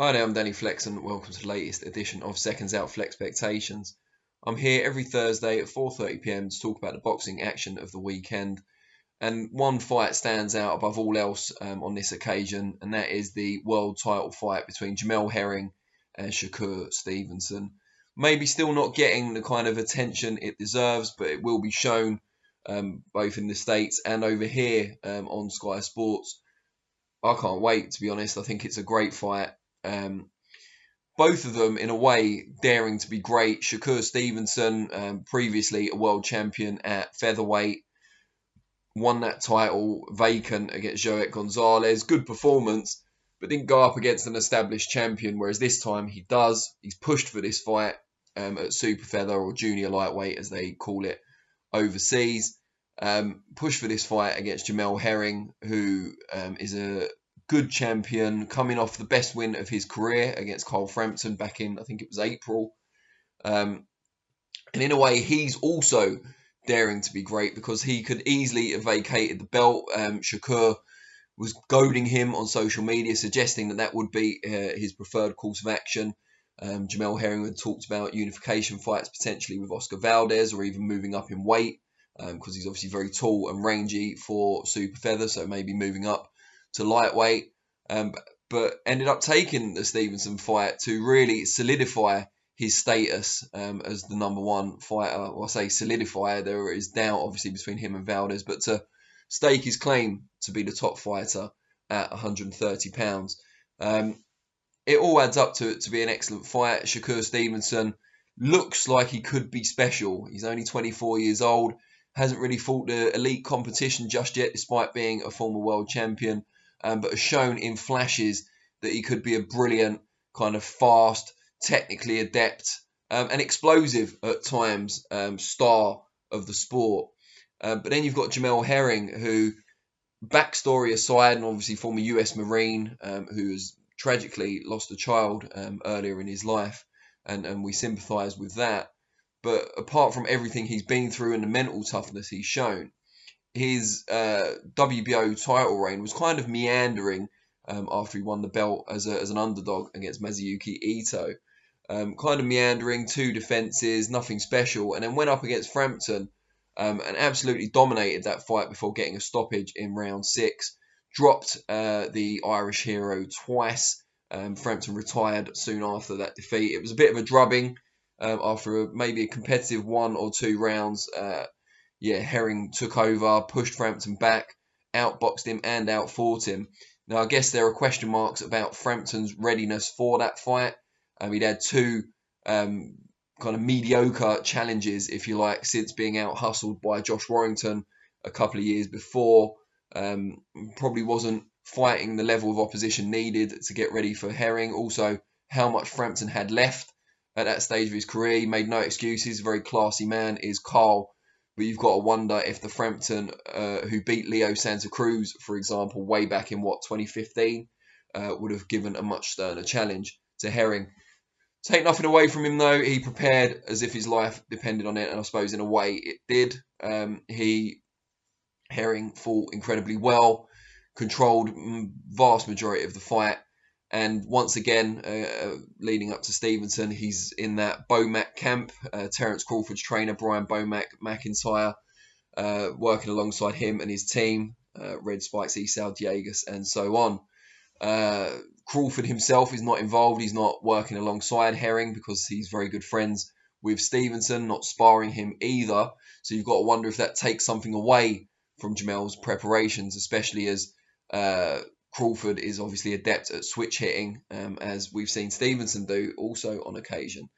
Hi there, I'm Danny Flexen. Welcome to the latest edition of SecondsOut FLEXpectations. I'm here every Thursday at 4:30 p.m. to talk about the boxing action of the weekend. And one fight stands out above all else on this occasion, and that is the world title fight between Jamel Herring and Shakur Stevenson. Maybe still not getting the kind of attention it deserves, but it will be shown both in the States and over here on Sky Sports. I can't wait, to be honest. I think it's a great fight. Both of them, in a way, daring to be great. Shakur Stevenson, previously a world champion at featherweight, won that title vacant against Joet Gonzalez. Good performance, but didn't go up against an established champion, whereas this time he does. He's pushed for this fight at super feather, or junior lightweight as they call it overseas. Pushed for this fight against Jamel Herring, who is a good champion, coming off the best win of his career against Carl Frampton back in, I think it was April. And in a way, he's also daring to be great because he could easily have vacated the belt. Shakur was goading him on social media, suggesting that that would be his preferred course of action. Jamel Herring had talked about unification fights potentially with Oscar Valdez, or even moving up in weight, because he's obviously very tall and rangy for super feather, so maybe moving up to lightweight, but ended up taking the Stevenson fight to really solidify his status as the #1 fighter. Well, I say solidify, there is doubt obviously between him and Valdez, but to stake his claim to be the top fighter at 130 pounds. It all adds up to be an excellent fight. Shakur Stevenson looks like he could be special. He's only 24 years old, hasn't really fought the elite competition just yet, despite being a former world champion. But has shown in flashes that he could be a brilliant, kind of fast, technically adept, and explosive at times star of the sport. But then you've got Jamel Herring, who, backstory aside, and obviously former US Marine, who has tragically lost a child earlier in his life, and we sympathise with that. But apart from everything he's been through and the mental toughness he's shown, his WBO title reign was kind of meandering after he won the belt as an underdog against Masayuki Ito. Kind of meandering, 2 defences, nothing special, and then went up against Frampton and absolutely dominated that fight before getting a stoppage in round 6. Dropped the Irish hero twice. Frampton retired soon after that defeat. It was a bit of a drubbing after maybe a competitive 1 or 2 rounds. Herring took over, pushed Frampton back, outboxed him and outfought him. Now, I guess there are question marks about Frampton's readiness for that fight. He'd had 2 kind of mediocre challenges, if you like, since being out-hustled by Josh Warrington a couple of years before. Probably wasn't fighting the level of opposition needed to get ready for Herring. Also, how much Frampton had left at that stage of his career. He made no excuses. A very classy man is Carl. But you've got to wonder if the Frampton who beat Leo Santa Cruz, for example, way back in, 2015, would have given a much sterner challenge to Herring. Take nothing away from him, though. He prepared as if his life depended on it, and I suppose in a way it did. Herring fought incredibly well, controlled vast majority of the fight, and once again, leading up to Stevenson, he's in that Bomac camp. Terence Crawford's trainer, Brian Bomac McIntyre, working alongside him and his team, Red Spikes, Esau Diegas, and so on. Crawford himself is not involved. He's not working alongside Herring because he's very good friends with Stevenson, not sparring him either. So you've got to wonder if that takes something away from Jamel's preparations, especially as Crawford is obviously adept at switch hitting, as we've seen Stevenson do also on occasion.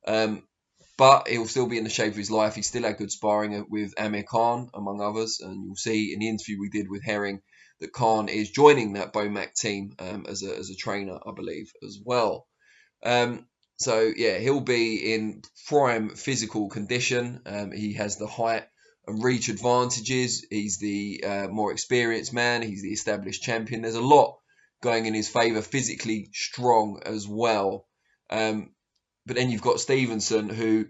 But he'll still be in the shape of his life. He still had good sparring with Amir Khan, among others. And you'll see in the interview we did with Herring that Khan is joining that Bomac team as a trainer, I believe, as well. So, yeah, he'll be in prime physical condition. He has the height and reach advantages. He's the more experienced man. He's the established champion. There's a lot going in his favour, physically strong as well. But then you've got Stevenson, who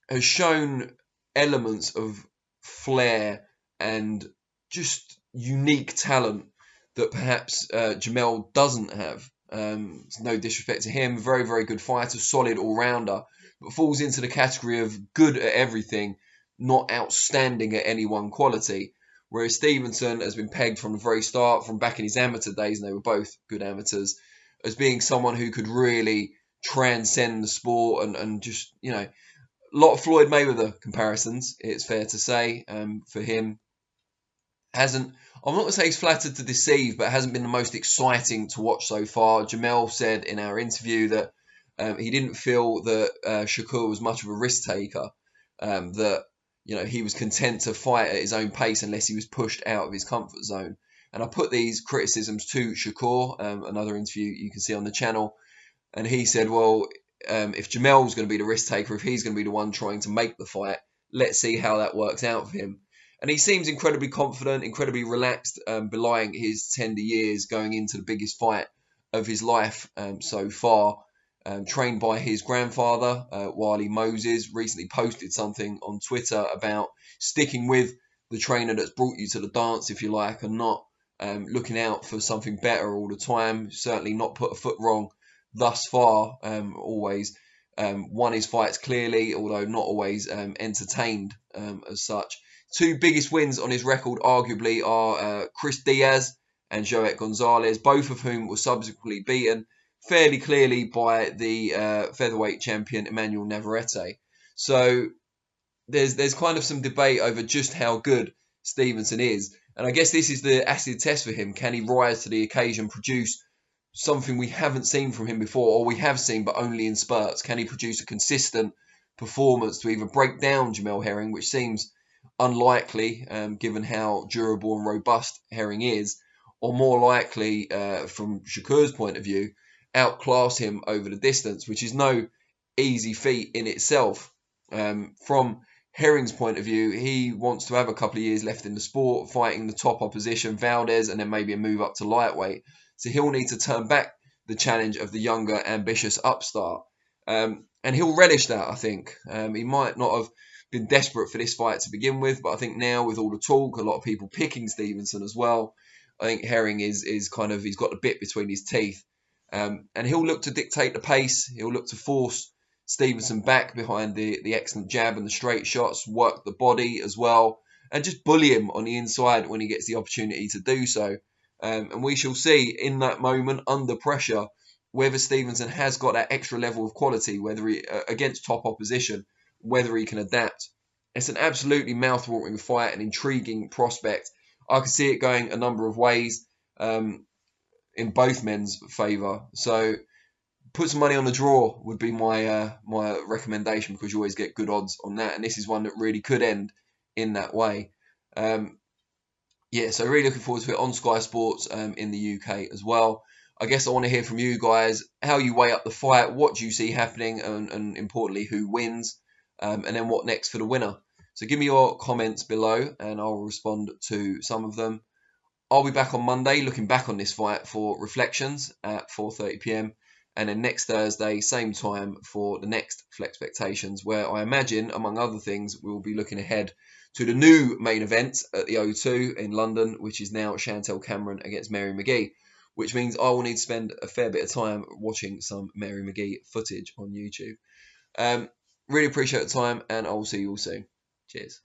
has shown elements of flair and just unique talent that perhaps Jamel doesn't have. It's no disrespect to him, very, very good fighter, solid all-rounder, but falls into the category of good at everything, not outstanding at any one quality. Whereas Stevenson has been pegged from the very start, from back in his amateur days, and they were both good amateurs, as being someone who could really transcend the sport and just, you know, a lot of Floyd Mayweather comparisons, it's fair to say, for him. I'm not going to say he's flattered to deceive, but hasn't been the most exciting to watch so far. Jamel said in our interview that he didn't feel that Shakur was much of a risk taker, that, you know, he was content to fight at his own pace unless he was pushed out of his comfort zone. And I put these criticisms to Shakur, another interview you can see on the channel, and he said, well, if Jamel's going to be the risk taker, if he's going to be the one trying to make the fight, let's see how that works out for him. And he seems incredibly confident, incredibly relaxed, belying his tender years going into the biggest fight of his life so far. Trained by his grandfather, Wally Moses, recently posted something on Twitter about sticking with the trainer that's brought you to the dance, if you like, and not looking out for something better all the time. Certainly not put a foot wrong thus far. Always won his fights clearly, although not always entertained as such. Two biggest wins on his record, arguably, are Chris Diaz and Joet Gonzalez, both of whom were subsequently beaten fairly clearly by the featherweight champion Emmanuel Navarrete. So there's kind of some debate over just how good Stevenson is. And I guess this is the acid test for him. Can he rise to the occasion, produce something we haven't seen from him before, or we have seen but only in spurts? Can he produce a consistent performance to either break down Jamel Herring, which seems unlikely given how durable and robust Herring is, or more likely, from Shakur's point of view, outclass him over the distance, which is no easy feat in itself. From Herring's point of view, he wants to have a couple of years left in the sport, fighting the top opposition, Valdez, and then maybe a move up to lightweight. So he'll need to turn back the challenge of the younger, ambitious upstart. And he'll relish that, I think. He might not have been desperate for this fight to begin with, but I think now with all the talk, a lot of people picking Stevenson as well, I think Herring is kind of, he's got the bit between his teeth. And he'll look to dictate the pace. He'll look to force Stevenson back behind the excellent jab and the straight shots, work the body as well, and just bully him on the inside when he gets the opportunity to do so. And we shall see in that moment, under pressure, whether Stevenson has got that extra level of quality, whether he, against top opposition, whether he can adapt. It's an absolutely mouth-watering fight, an intriguing prospect. I could see it going a number of ways in both men's favour. So put some money on the draw would be my my recommendation, because you always get good odds on that. And this is one that really could end in that way. Yeah, so really looking forward to it on Sky Sports in the UK as well. I guess I want to hear from you guys, how you weigh up the fight, what do you see happening, and importantly, who wins, and then what next for the winner. So give me your comments below and I'll respond to some of them. I'll be back on Monday looking back on this fight for reflections at 4:30 p.m. and then next Thursday, same time, for the next FLEXpectations, where I imagine, among other things, we'll be looking ahead to the new main event at the O2 in London, which is now Chantel Cameron against Mary McGee, which means I will need to spend a fair bit of time watching some Mary McGee footage on YouTube. Really appreciate the time, and I will see you all soon. Cheers.